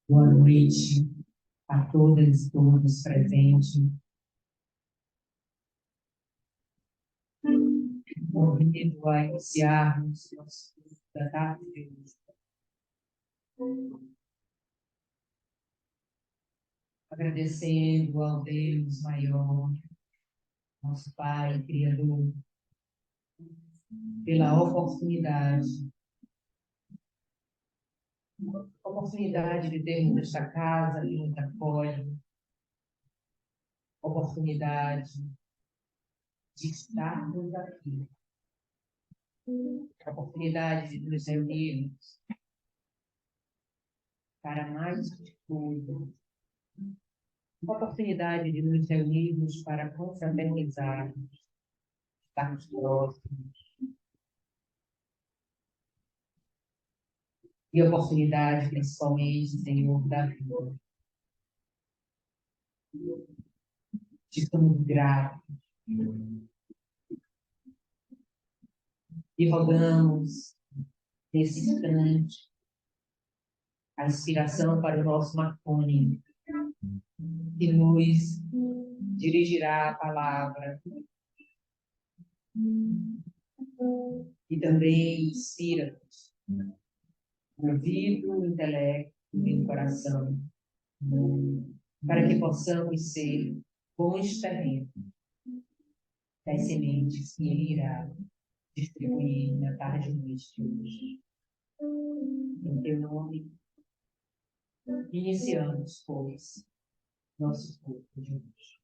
Boa noite a todas e todos presentes. Convido a iniciarmos nosso curso da tarde de hoje, agradecendo ao Deus maior, nosso Pai, Criador, pela oportunidade de termos esta casa que nos acolhe, oportunidade de estarmos aqui, oportunidade de nos reunirmos para mais de tudo, oportunidade de nos reunirmos para confraternizar, estarmos próximos, e oportunidade, principalmente, Senhor, da vida. Estamos gratos e rogamos, nesse instante, a inspiração para o nosso Marconi, que nos dirigirá a palavra e também inspira-nos no ouvido, no intelecto e no coração, para que possamos ser bons terrenos das sementes que ele irá distribuir na tarde e noite de hoje. Em teu nome, iniciamos, pois, nosso culto de hoje.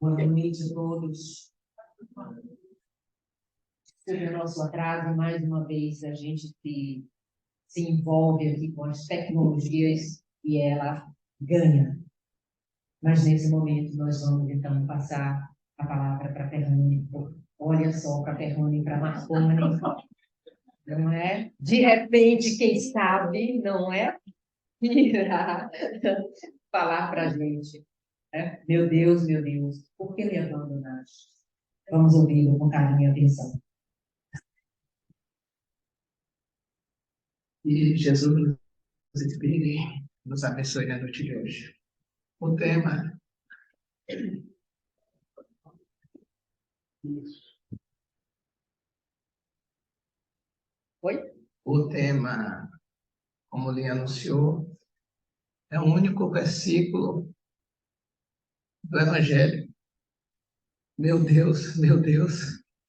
Boa noite a todos. Sobre o nosso atraso, mais uma vez a gente se envolve aqui com as tecnologias e ela ganha. Mas nesse momento nós vamos então passar a palavra para a Perrone. Olha só, para a Perrone e para a Marconi. Não é? De repente, quem sabe, não é? Irá falar para a gente. Meu Deus, por que me abandonaste? Vamos ouvi-lo com carinho e atenção. E Jesus nos inspire, nos abençoe na noite de hoje. O tema... Oi? O tema, como lhe anunciou, é o único versículo do Evangelho. Meu Deus,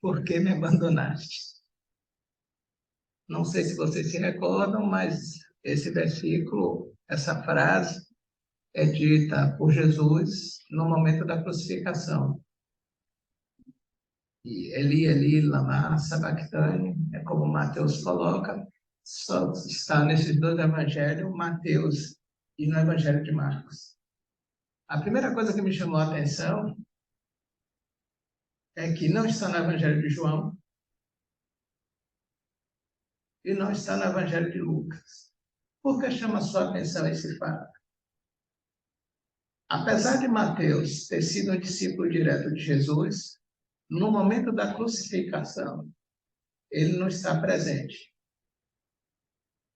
por que me abandonaste? Não sei se vocês se recordam, mas esse versículo, essa frase, é dita por Jesus no momento da crucificação. E Eli, lama sabachthani, é como Mateus coloca, só está nesses dois evangelhos, Mateus e no Evangelho de Marcos. A primeira coisa que me chamou a atenção é que não está no Evangelho de João e não está no Evangelho de Lucas. Por que chama a sua atenção esse fato? Apesar de Mateus ter sido um discípulo direto de Jesus, no momento da crucificação, ele não está presente.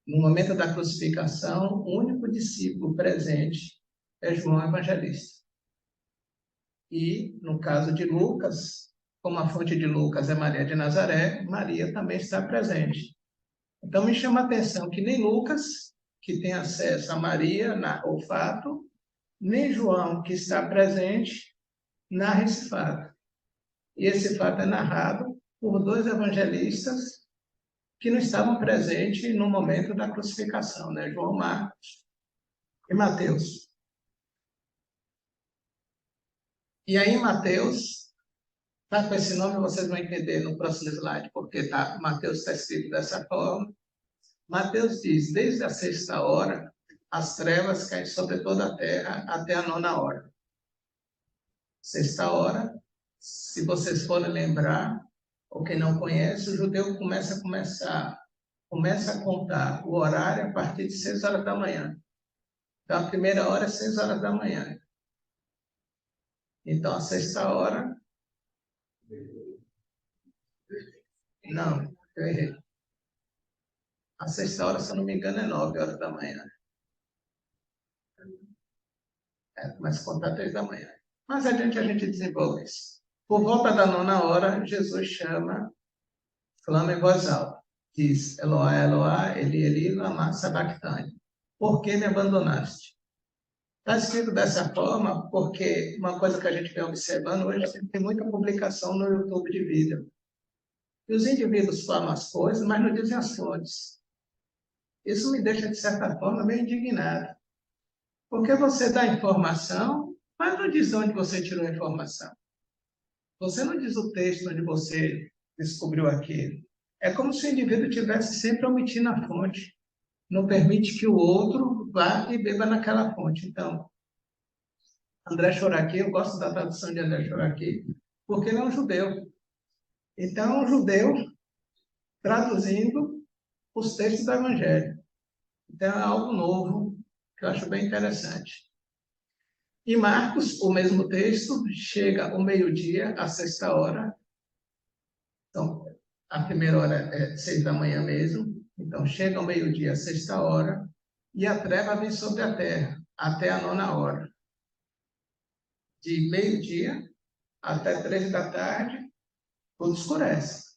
No momento da crucificação, o único discípulo presente é João Evangelista. E, no caso de Lucas, como a fonte de Lucas é Maria de Nazaré, Maria também está presente. Então, me chama a atenção que nem Lucas, que tem acesso a Maria, o fato, nem João, que está presente, narra esse fato. E esse fato é narrado por dois evangelistas que não estavam presentes no momento da crucificação, né? João Marcos e Mateus. E aí, Mateus, tá com esse nome, vocês vão entender no próximo slide, porque Mateus está escrito dessa forma. Mateus diz, desde a 6ª hora, as trevas caem sobre toda a terra até a 9ª hora. 6ª hora, se vocês forem lembrar, ou quem não conhece, o judeu começa a contar o horário a partir de 6 horas da manhã. Então, a primeira hora é 6 horas da manhã. Então, a 6ª hora Não, eu errei. A sexta hora, se eu não me engano, é 9 horas da manhã. Começa a contar 3 da manhã. Mas a gente desenvolve isso. Por volta da 9ª hora, Jesus chama, clama em voz alta. Diz, Eloá, Eloá, Eli, lama sabachthani. Por que me abandonaste? Está escrito dessa forma porque uma coisa que a gente vem observando hoje, tem muita publicação no YouTube de vídeo. E os indivíduos falam as coisas, mas não dizem as fontes. Isso me deixa, de certa forma, meio indignado. Porque você dá informação, mas não diz de onde você tirou a informação. Você não diz o texto onde você descobriu aquilo. É como se o indivíduo estivesse sempre omitindo a fonte. Não permite que o outro vá e beba naquela fonte. Então, André Chouraqui, eu gosto da tradução de André Chouraqui, porque ele é um judeu. Então, é um judeu traduzindo os textos do Evangelho. Então, é algo novo, que eu acho bem interessante. Em Marcos, o mesmo texto, chega ao meio-dia, à sexta hora. Então, a primeira hora é 6 da manhã mesmo. Então, chega ao meio-dia, à sexta hora, e a treva vem sobre a terra, até a 9ª hora. De meio-dia até 3 da tarde, tudo escurece.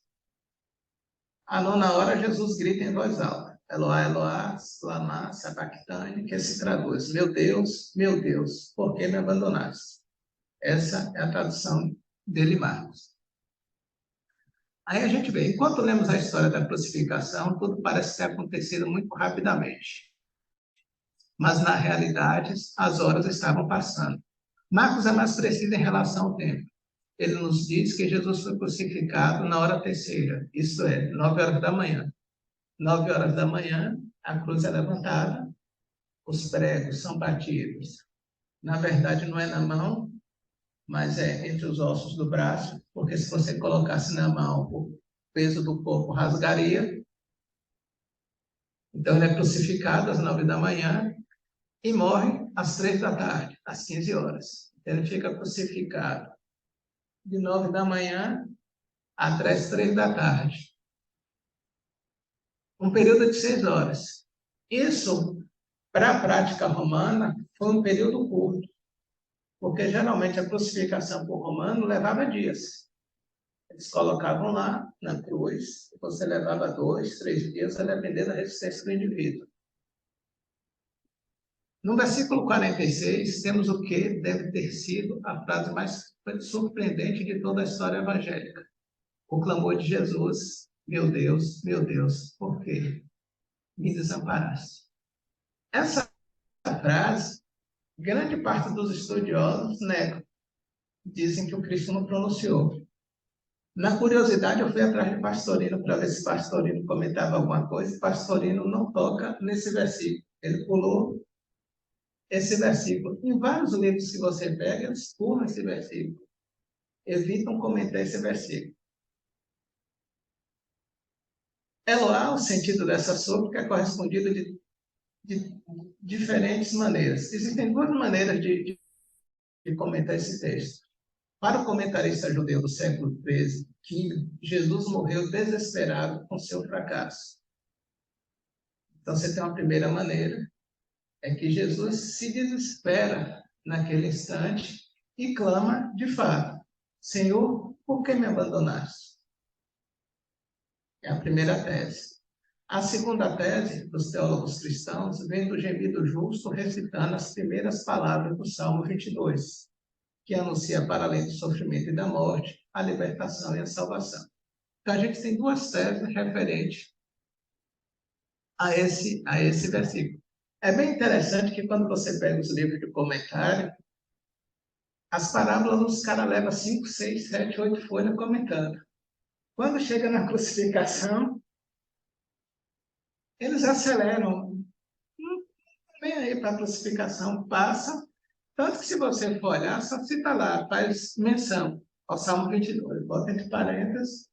À 9ª hora, Jesus grita em voz alta. Eloá, Eloá, lama sabachthani, que se traduz, meu Deus, por que me abandonaste? Essa é a tradução dele, Marcos. Aí a gente vê, enquanto lemos a história da crucificação, tudo parece ter acontecido muito rapidamente. Mas, na realidade, as horas estavam passando. Marcos é mais preciso em relação ao tempo. Ele nos diz que Jesus foi crucificado na hora terceira, isto é, 9 horas da manhã. 9 horas da manhã, a cruz é levantada, os pregos são batidos. Na verdade, não é na mão, mas é entre os ossos do braço, porque se você colocasse na mão, o peso do corpo rasgaria. Então, ele é crucificado às 9 da manhã e morre às 3 da tarde, às 15 horas. Então, ele fica crucificado de 9 da manhã até as 3 da tarde. Um período de 6 horas. Isso, para a prática romana, foi um período curto, porque geralmente a crucificação por romano levava dias. Eles colocavam lá na cruz, você levava 2, 3 dias, a depender da resistência do indivíduo. No versículo 46, temos o que deve ter sido a frase mais surpreendente de toda a história evangélica. O clamor de Jesus, meu Deus, por que me desamparaste? Essa frase, grande parte dos estudiosos negam. Dizem que o Cristo não pronunciou. Na curiosidade, eu fui atrás de Pastorino para ver se Pastorino comentava alguma coisa. Pastorino não toca nesse versículo. Ele pulou esse versículo. Em vários livros que você pega, eles pulam esse versículo. Evitam comentar esse versículo. Eloá, o sentido dessa súplica é correspondido de diferentes maneiras. Existem duas maneiras de comentar esse texto. Para o comentarista judeu do século XIII, que Jesus morreu desesperado com seu fracasso. Então, você tem uma primeira maneira, é que Jesus se desespera naquele instante e clama de fato, Senhor, por que me abandonaste? É a primeira tese. A segunda tese dos teólogos cristãos vem do gemido justo recitando as primeiras palavras do Salmo 22, que anuncia, para além do sofrimento e da morte, a libertação e a salvação. Então, a gente tem duas teses referentes a esse versículo. É bem interessante que quando você pega os livros de comentário, as parábolas os caras levam 5, 6, 7, 8 folhas comentando. Quando chega na crucificação, eles aceleram. Vem aí para a crucificação, passa. Tanto que se você for olhar, só cita lá, faz menção ao Salmo 22, bota entre parênteses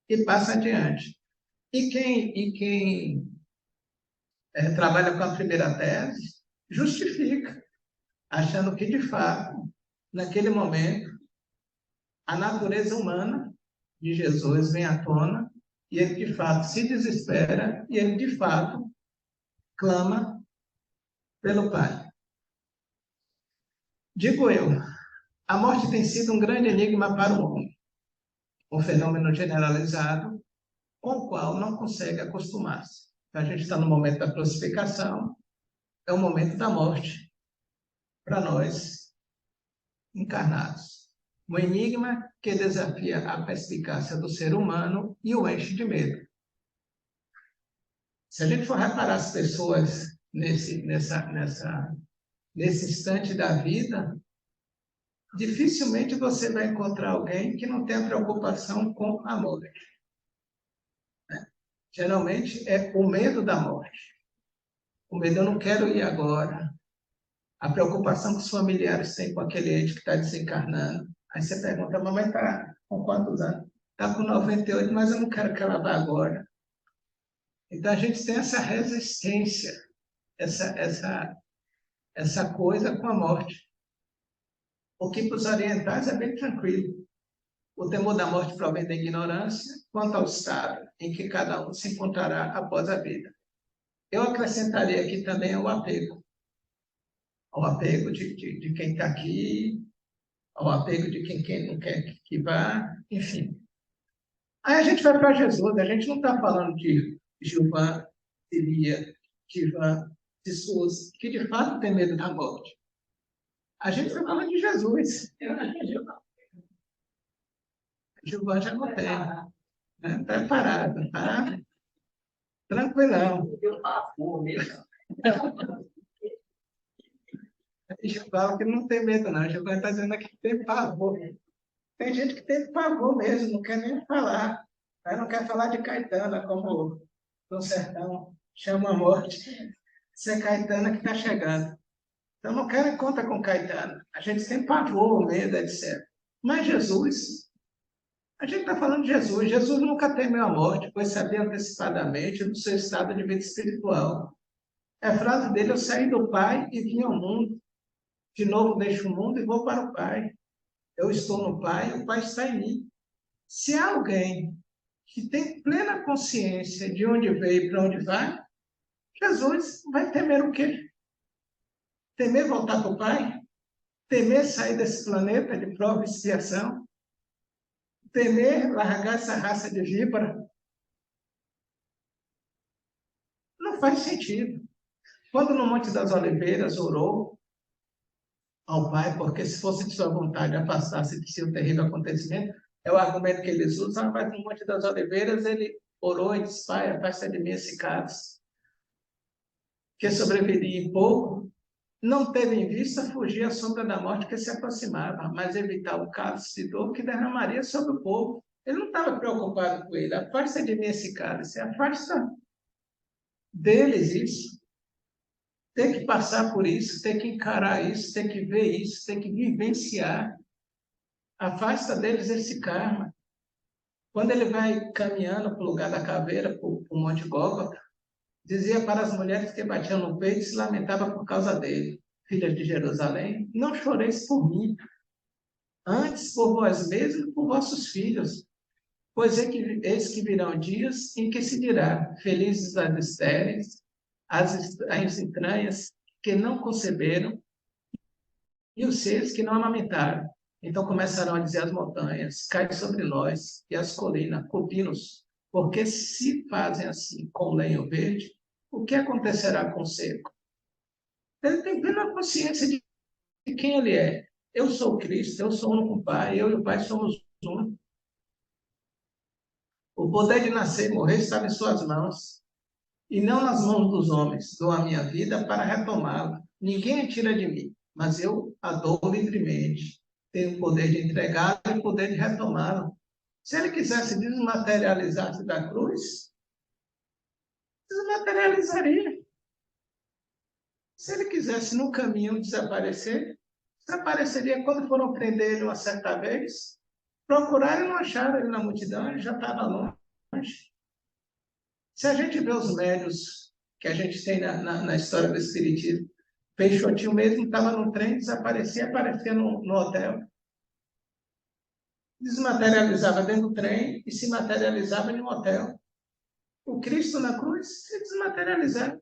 e passa adiante. E quem trabalha com a primeira tese, justifica, achando que, de fato, naquele momento, a natureza humana de Jesus vem à tona e ele de fato se desespera, e ele de fato clama pelo Pai. Digo eu, a morte tem sido um grande enigma para o homem, um fenômeno generalizado com o qual não consegue acostumar-se. Então, a gente está no momento da crucificação, é o momento da morte para nós encarnados. Um enigma que desafia a perspicácia do ser humano e o enche de medo. Se a gente for reparar as pessoas nesse instante da vida, dificilmente você vai encontrar alguém que não tenha preocupação com a morte. Geralmente é o medo da morte. O medo, eu não quero ir agora. A preocupação que os familiares têm com aquele ente que está desencarnando. Aí você pergunta, mamãe está com quantos anos? Está com 98, mas eu não quero que ela vá agora. Então a gente tem essa resistência, essa coisa com a morte. O que para os orientais é bem tranquilo. O temor da morte provém da ignorância quanto ao estado em que cada um se encontrará após a vida. Eu acrescentaria aqui também o apego. O apego de quem está aqui, o apego de quem não quer que vá, enfim. Aí a gente vai para Jesus, a gente não está falando de Gilvan, de Lia, de Ivan, de Suzy, que de fato tem medo da morte. A gente está falando de Jesus. Gilvan já não tem. Né? Preparado, tá? Tranquilão. Gilvan que não tem medo, não. Gilvan está dizendo aqui que tem pavor. Tem gente que tem pavor mesmo, não quer nem falar. Aí não quer falar de Caetana, como no sertão chama a morte. Isso é Caetana que está chegando. Então não querem conta com Caetano. A gente tem pavor, medo, etc. Mas Jesus, a gente está falando de Jesus. Jesus nunca temeu a morte, pois sabia antecipadamente do seu estado de vida espiritual. É a frase dele: eu saí do Pai e vim ao mundo. De novo deixo o mundo e vou para o Pai. Eu estou no Pai, o Pai está em mim. Se há alguém que tem plena consciência de onde veio e para onde vai, Jesus vai temer o quê? Temer voltar para o Pai? Temer sair desse planeta de prova e expiação? Temer largar essa raça de víbora? Não faz sentido. Quando no Monte das Oliveiras orou ao Pai, porque se fosse de sua vontade afastasse de si o terrível acontecimento, é o argumento que eles usam, mas no Monte das Oliveiras ele orou e disse: Pai, afasta de mim esse cálice, que sobreviveria em pouco. Não teve em vista fugir à sombra da morte que se aproximava, mas evitar o cálice de dor que derramaria sobre o povo. Ele não estava preocupado com ele. Afasta de mim esse cálice, afasta deles isso. Tem que passar por isso, tem que encarar isso, tem que ver isso, tem que vivenciar. Afasta deles esse karma. Quando ele vai caminhando para o lugar da caveira, para o Monte Gólgota, dizia para as mulheres que batiam no peito e se lamentava por causa dele: filhas de Jerusalém, não choreis por mim, antes por vós mesmos e por vossos filhos. Pois eis que virão dias em que se dirá: felizes as estéreis, as entranhas que não conceberam e os seres que não amamentaram. Então começarão a dizer as montanhas: cai sobre nós, e as colinas: cobrindo-nos, porque se fazem assim com o lenho verde, o que acontecerá com o seco? Ele tem plena consciência de quem ele é. Eu sou Cristo, eu sou um com o Pai, eu e o Pai somos um. O poder de nascer e morrer estava em suas mãos, e não nas mãos dos homens. Dou a minha vida para retomá-la. Ninguém a tira de mim, mas eu a dou livremente. Tenho o poder de entregá-la e o poder de retomá-la. Se ele quisesse desmaterializar-se da cruz, desmaterializaria. Se ele quisesse no caminho desaparecer, desapareceria. Quando foram prender ele uma certa vez, procuraram e não acharam ele na multidão, ele já estava longe. Se a gente vê os médios que a gente tem na história do Espiritismo, Peixotinho mesmo estava no trem, desaparecia, aparecia no hotel. desmaterializava dentro do trem e se materializava em um hotel. O Cristo na cruz se desmaterializava,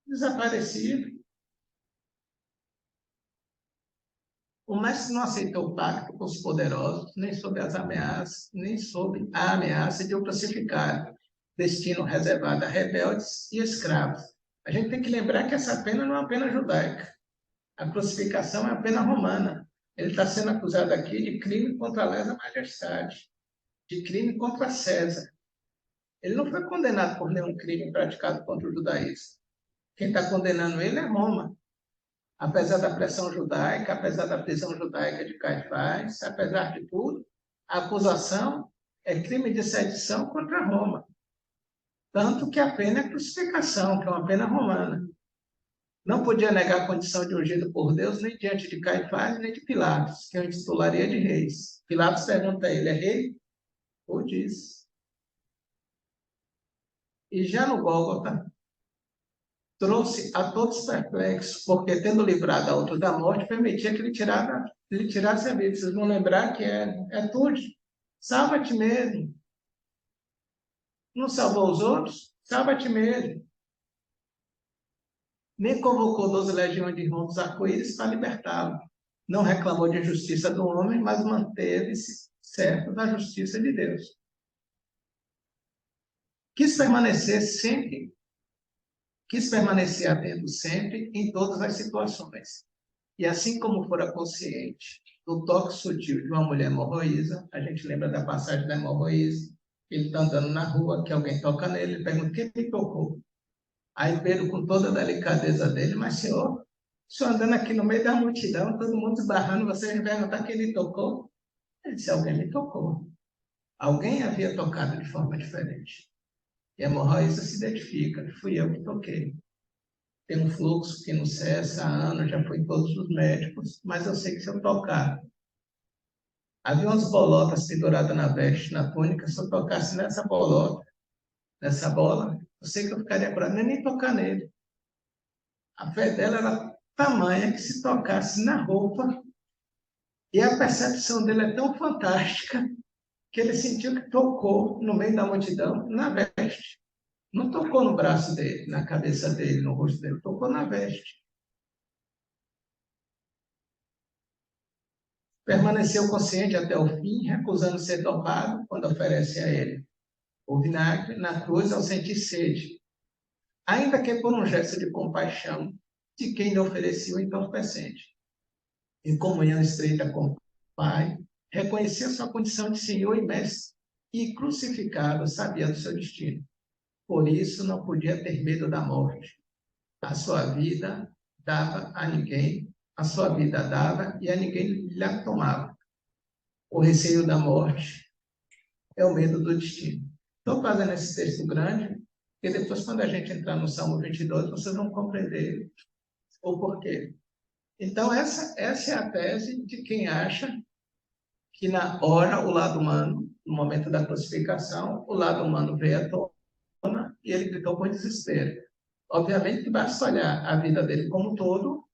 desaparecia. O mestre não aceitou o pacto com os poderosos, nem sob as ameaças, nem sob a ameaça de o crucificar, destino reservado a rebeldes e escravos. A gente tem que lembrar que essa pena não é uma pena judaica. A crucificação é a pena romana. Ele está sendo acusado aqui de crime contra a lesa majestade, de crime contra César. Ele não foi condenado por nenhum crime praticado contra o judaísmo. Quem está condenando ele é Roma. Apesar da pressão judaica, apesar da prisão judaica de Caifás, apesar de tudo, a acusação é crime de sedição contra Roma. Tanto que a pena é crucificação, que é uma pena romana. Não podia negar a condição de ungido por Deus, nem diante de Caifás, nem de Pilatos, que é a titularia de reis. Pilatos pergunta a ele, é rei? Ou diz. E já no Gólgota, trouxe a todos perplexos, porque, tendo livrado a outro da morte, permitia que ele tirasse a vida. Vocês vão lembrar que é tudo. Salva-te mesmo. Não salvou os outros? Salva-te mesmo. Nem convocou 12 legiões de irmãos arco-íris para libertá-lo. Não reclamou de justiça do homem, mas manteve-se certo da justiça de Deus. Quis permanecer atento sempre em todas as situações. E assim como fora consciente do toque sutil de uma mulher hemorroísa, a gente lembra da passagem da hemorroísa, ele está andando na rua, que alguém toca nele, ele pergunta, quem me tocou? Aí Pedro, com toda a delicadeza dele, mas senhor, o senhor andando aqui no meio da multidão, todo mundo esbarrando, você me perguntar quem lhe tocou? Ele disse, alguém me tocou. Alguém havia tocado de forma diferente. E a hemorroísa se identifica, fui eu que toquei. Tem um fluxo que não cessa há anos, já foi em todos os médicos, mas eu sei que se eu tocar. Havia umas bolotas penduradas na veste, na túnica, se eu tocasse nessa bolota, nessa bola, eu sei que eu ficaria curado, nem tocar nele. A fé dela era tamanha que se tocasse na roupa, e a percepção dele é tão fantástica que ele sentiu que tocou no meio da multidão, na veste. Não tocou no braço dele, na cabeça dele, no rosto dele, tocou na veste. Permaneceu consciente até o fim, recusando ser tocado quando oferece a ele o vinagre na cruz ao sentir sede, ainda que por um gesto de compaixão de quem lhe oferecia o entorpecente. Em comunhão estreita com o Pai, reconhecia sua condição de Senhor e Mestre, e crucificado sabia do seu destino. Por isso não podia ter medo da morte. A sua vida dava a ninguém, a sua vida dava e a ninguém lhe a tomava. O receio da morte é o medo do destino. Estou fazendo esse texto grande, porque depois, quando a gente entrar no Salmo 22, vocês vão compreender o porquê. Então, essa é a tese de quem acha que na hora, o lado humano, no momento da crucificação, o lado humano veio à tona e ele gritou com desespero. Obviamente que basta olhar a vida dele como um todo,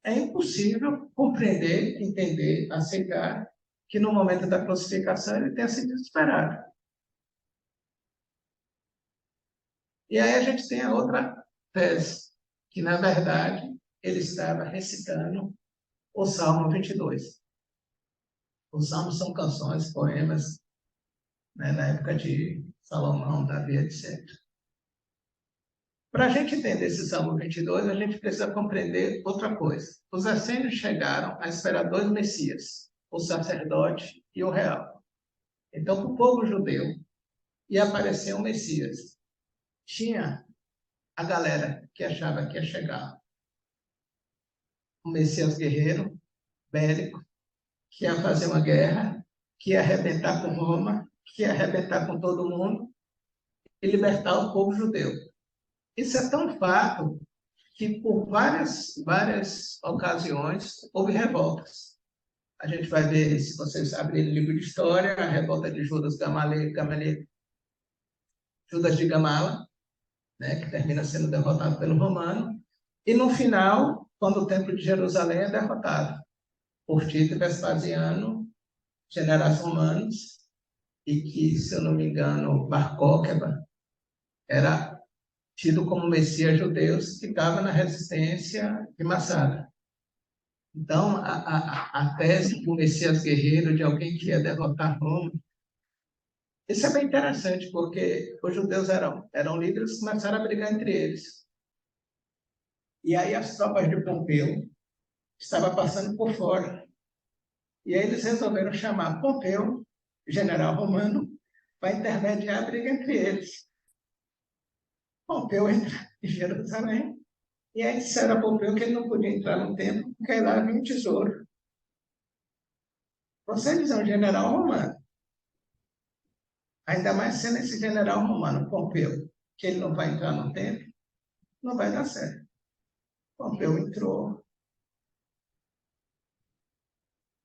é impossível compreender, entender, aceitar que no momento da crucificação ele tenha sido desesperado. E aí a gente tem a outra tese, que na verdade ele estava recitando o Salmo 22. Os salmos são canções, poemas, né, na época de Salomão, Davi, etc. Para a gente entender esse Salmo 22, a gente precisa compreender outra coisa. Os essênios chegaram a esperar dois Messias, o sacerdote e o real. Então, para o povo judeu, ia aparecer um Messias. Tinha a galera que achava que ia chegar um Messias guerreiro, bélico, que ia fazer uma guerra, que ia arrebentar com Roma, que ia arrebentar com todo mundo e libertar o povo judeu. Isso é tão fato que por várias ocasiões houve revoltas. A gente vai ver, se vocês abrirem o livro de história, a revolta de Judas Judas de Gamala, né, que termina sendo derrotado pelo romano, e no final, quando o templo de Jerusalém é derrotado por Tito e Vespasiano, generais romanos, e que, se eu não me engano, Bar Kokhba era tido como Messias judeu que estava na resistência de Massada. Então, a tese do Messias guerreiro, de alguém que ia derrotar Roma, isso é bem interessante, porque os judeus eram líderes que começaram a brigar entre eles. E aí as tropas de Pompeu estavam passando por fora. E aí eles resolveram chamar Pompeu, general romano, para intermediar a briga entre eles. Pompeu entra em Jerusalém, e aí disseram a Pompeu que ele não podia entrar no templo, porque lá havia um tesouro. Vocês são um general romano. Ainda mais sendo esse general romano, Pompeu, que ele não vai entrar no templo, não vai dar certo. Pompeu entrou,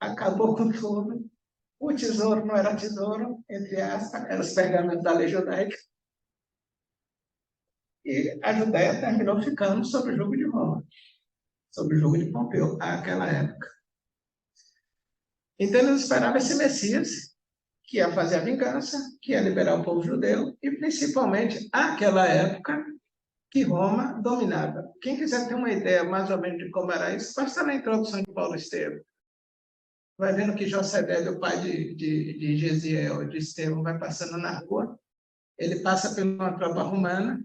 acabou com tudo. O tesouro não era tesouro, entre aspas, eram os pergaminhos da lei judaica. E a Judéia terminou ficando sob o jugo de Roma, sob o jugo de Pompeu, àquela época. Então eles esperavam esse Messias, que ia fazer a vingança, que ia liberar o povo judeu, e principalmente, àquela época, que Roma dominava. Quem quiser ter uma ideia mais ou menos de como era isso, basta na introdução de Paulo Estevam. Vai vendo que José-Débio, o pai de Gesiel, de Estevão, vai passando na rua, ele passa por uma tropa romana,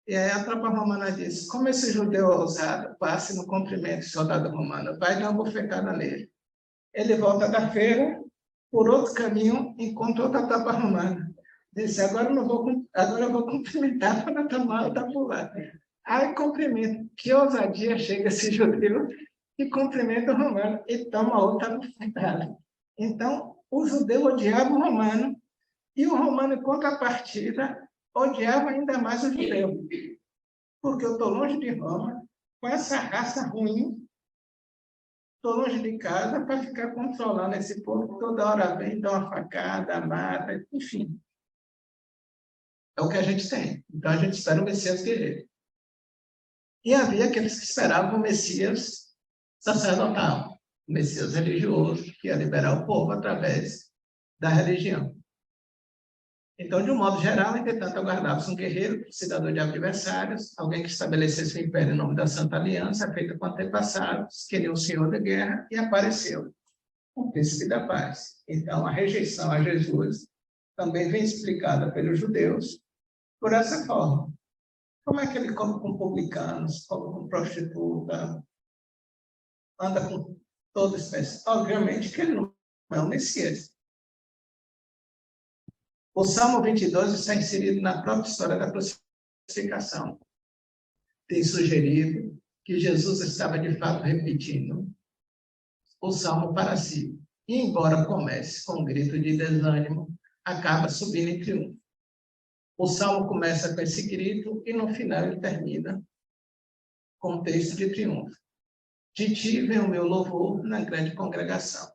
e aí a tropa romana diz: como esse judeu ousado passe no cumprimento do soldado romano, vai dar uma bofetada nele. Ele volta da feira, por outro caminho, encontra outra tropa romana. Disse: agora eu vou cumprimentar para tomar outra pulada. Aí cumprimenta. Que ousadia chega esse judeu e cumprimenta o romano e toma outra bofetada. Então, o judeu odiava o romano e o romano, em contrapartida, odiava ainda mais o judeu. Porque eu estou longe de Roma, com essa raça ruim, estou longe de casa para ficar controlando esse povo que toda hora vem, dá uma facada, mata, enfim. É o que a gente tem. Então, a gente espera o Messias guerreiro. E havia aqueles que esperavam o Messias sacerdotal, o Messias religioso, que ia liberar o povo através da religião. Então, de um modo geral, entretanto, aguardava-se um guerreiro, cidadão de adversários, alguém que estabelecesse o império em nome da Santa Aliança, feita com antepassados, queria um senhor da guerra, e apareceu o príncipe da paz. Então, a rejeição a Jesus também vem explicada pelos judeus por essa forma. Como é que ele come com publicanos, come com prostituta, anda com toda espécie? Obviamente que ele não é o Messias. O Salmo 22 está inserido na própria história da crucificação. Tem sugerido que Jesus estava, de fato, repetindo o Salmo para si. E, embora comece com um grito de desânimo, acaba subindo em triunfo. O Salmo começa com esse grito e, no final, ele termina com um texto de triunfo. De ti vem o meu louvor na grande congregação.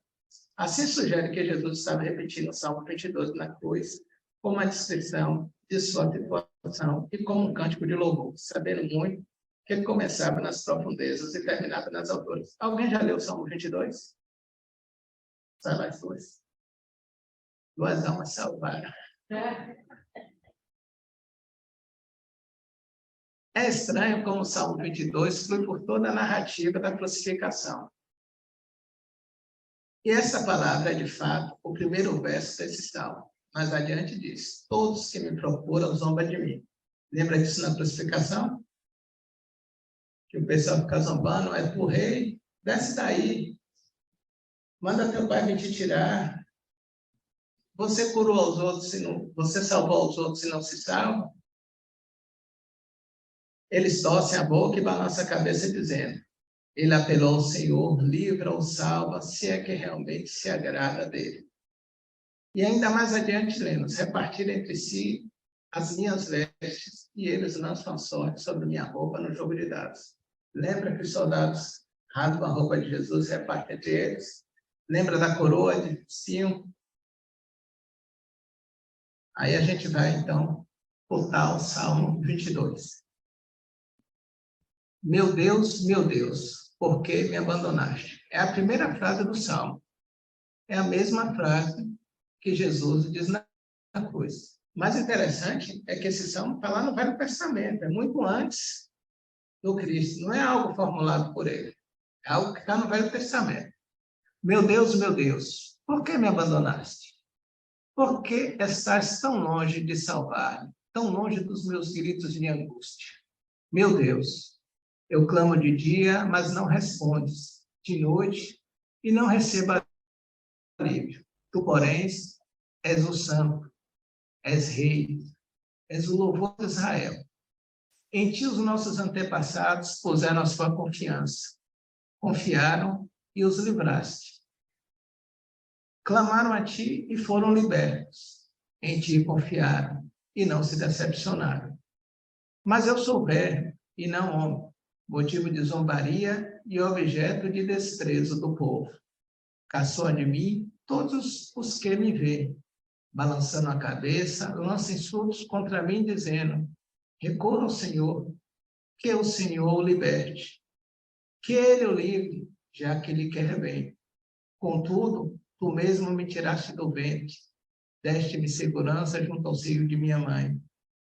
Assim sugere que Jesus estava repetindo o Salmo 22 na cruz, como uma descrição de sua tribulação e como um cântico de louvor, sabendo muito que ele começava nas profundezas e terminava nas alturas. Alguém já leu o Salmo 22? Sai lá, duas. Duas almas salvadas. É estranho como o Salmo 22 flui por toda a narrativa da crucificação. E essa palavra é, de fato, o primeiro verso desse salmo. Mais adiante diz: todos que me procuram zombam de mim. Lembra disso na crucificação? Que o pessoal fica zombando: é pro rei, desce daí. Manda teu pai vir te tirar. Você curou os outros, você salvou os outros e não se salva? Eles torcem a boca e balançam a cabeça dizendo: ele apelou ao Senhor, livra-o, salva, se é que realmente se agrada dele. E ainda mais adiante, lemos: repartir entre si as minhas vestes, e eles lançam a sorte sobre minha roupa no jogo de dados. Lembra que os soldados rasgam a roupa de Jesus e repartem entre eles? Lembra da coroa de Sião? Aí a gente vai, então, voltar ao Salmo 22. Meu Deus, por que me abandonaste? É a primeira frase do Salmo. É a mesma frase que Jesus diz na cruz. O mais interessante é que esse salmo está lá no Velho Testamento, é muito antes do Cristo, não é algo formulado por ele, é algo que está no Velho Testamento. Meu Deus, por que me abandonaste? Por que estás tão longe de salvar-me, tão longe dos meus gritos de angústia? Meu Deus, eu clamo de dia, mas não respondes, de noite, e não recebo alívio. Tu, porém, és o santo, és rei, és o louvor de Israel. Em ti os nossos antepassados puseram a sua confiança, confiaram e os livraste. Clamaram a ti e foram libertos. Em ti confiaram e não se decepcionaram. Mas eu sou velho e não homem, motivo de zombaria e objeto de desprezo do povo. Caçou de mim todos os que me veem, balançando a cabeça, lançam insultos contra mim, dizendo: recorra ao Senhor, que o Senhor o liberte, que ele o livre, já que ele quer bem. Contudo, tu mesmo me tiraste do ventre, deste-me segurança junto ao seio de minha mãe.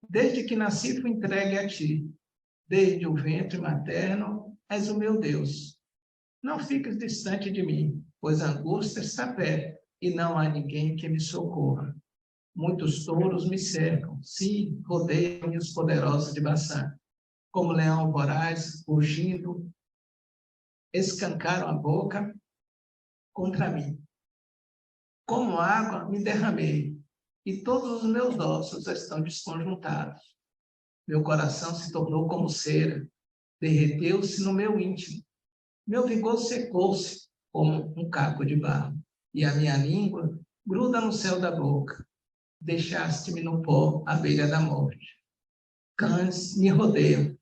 Desde que nasci fui entregue a ti, desde o ventre materno és o meu Deus. Não fiques distante de mim, pois a angústia está perto e não há ninguém que me socorra. Muitos touros me cercam, sim, rodeiam-me os poderosos de Baçã. Como leão voraz, rugindo, escancaram a boca contra mim. Como água me derramei, e todos os meus ossos estão desconjuntados. Meu coração se tornou como cera, derreteu-se no meu íntimo. Meu vigor secou-se como um caco de barro, e a minha língua gruda no céu da boca. Deixaste-me no pó à beira da morte. Cães me rodeiam.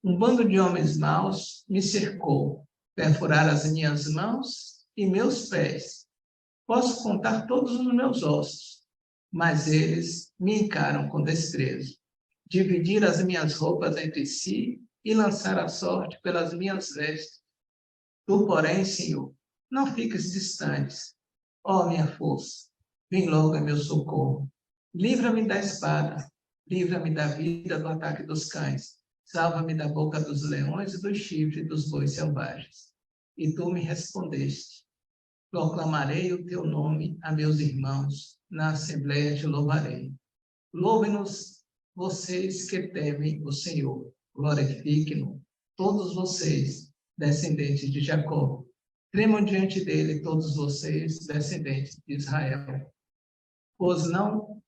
Um bando de homens maus me cercou. Perfuraram as minhas mãos e meus pés. Posso contar todos os meus ossos, mas eles me encaram com desprezo. Dividir as minhas roupas entre si e lançar a sorte pelas minhas vestes. Tu, porém, Senhor, não fiques distantes. Ó minha força, vem logo em meu socorro. Livra-me da espada, livra-me da vida do ataque dos cães. Salva-me da boca dos leões e dos chifres dos bois selvagens. E tu me respondeste. Proclamarei o teu nome a meus irmãos, na assembleia te louvarei. Louvem-nos vocês que temem o Senhor. Glorifiquem-no todos vocês, descendentes de Jacó. Tremam diante dele todos vocês, descendentes de Israel. Pois não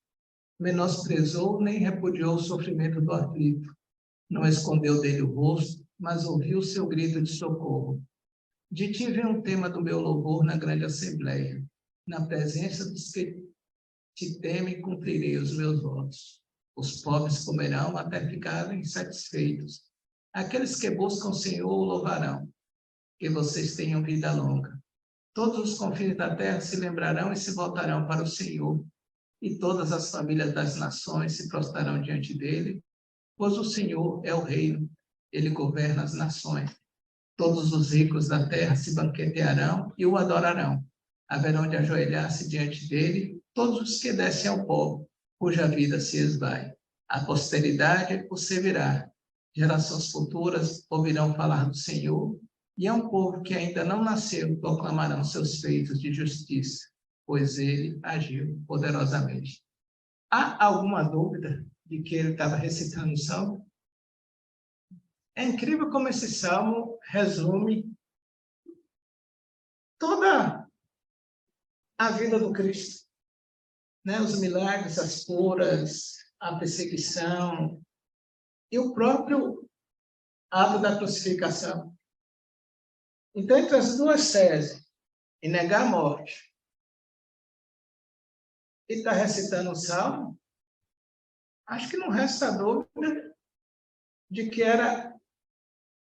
menosprezou nem repudiou o sofrimento do aflito. Não escondeu dele o rosto, mas ouviu o seu grito de socorro. De ti vem um tema do meu louvor na grande assembleia. Na presença dos que te temem, cumprirei os meus votos. Os pobres comerão até ficarem satisfeitos. Aqueles que buscam o Senhor o louvarão. Que vocês tenham vida longa. Todos os confins da terra se lembrarão e se voltarão para o Senhor. E todas as famílias das nações se prostrarão diante dele, pois o Senhor é o reino, ele governa as nações. Todos os ricos da terra se banquetearão e o adorarão. Haverão de ajoelhar-se diante dele todos os que descem ao pó, cuja vida se esvai. A posteridade o servirá. Gerações futuras ouvirão falar do Senhor, e é um povo que ainda não nasceu proclamarão seus feitos de justiça, pois ele agiu poderosamente. Há alguma dúvida de que ele estava recitando o salmo? É incrível como esse salmo resume toda a vida do Cristo, né? Os milagres, as curas, a perseguição e o próprio ato da crucificação. Então, entre as duas teses, e negar a morte e está recitando o salmo, acho que não resta dúvida de que era,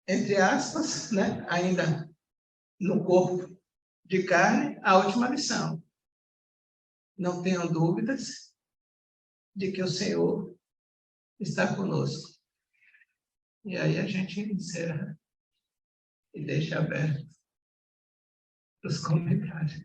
entre aspas, né, ainda no corpo de carne, a última lição. Não tenham dúvidas de que o Senhor está conosco. E aí a gente encerra e deixa aberto os comentários.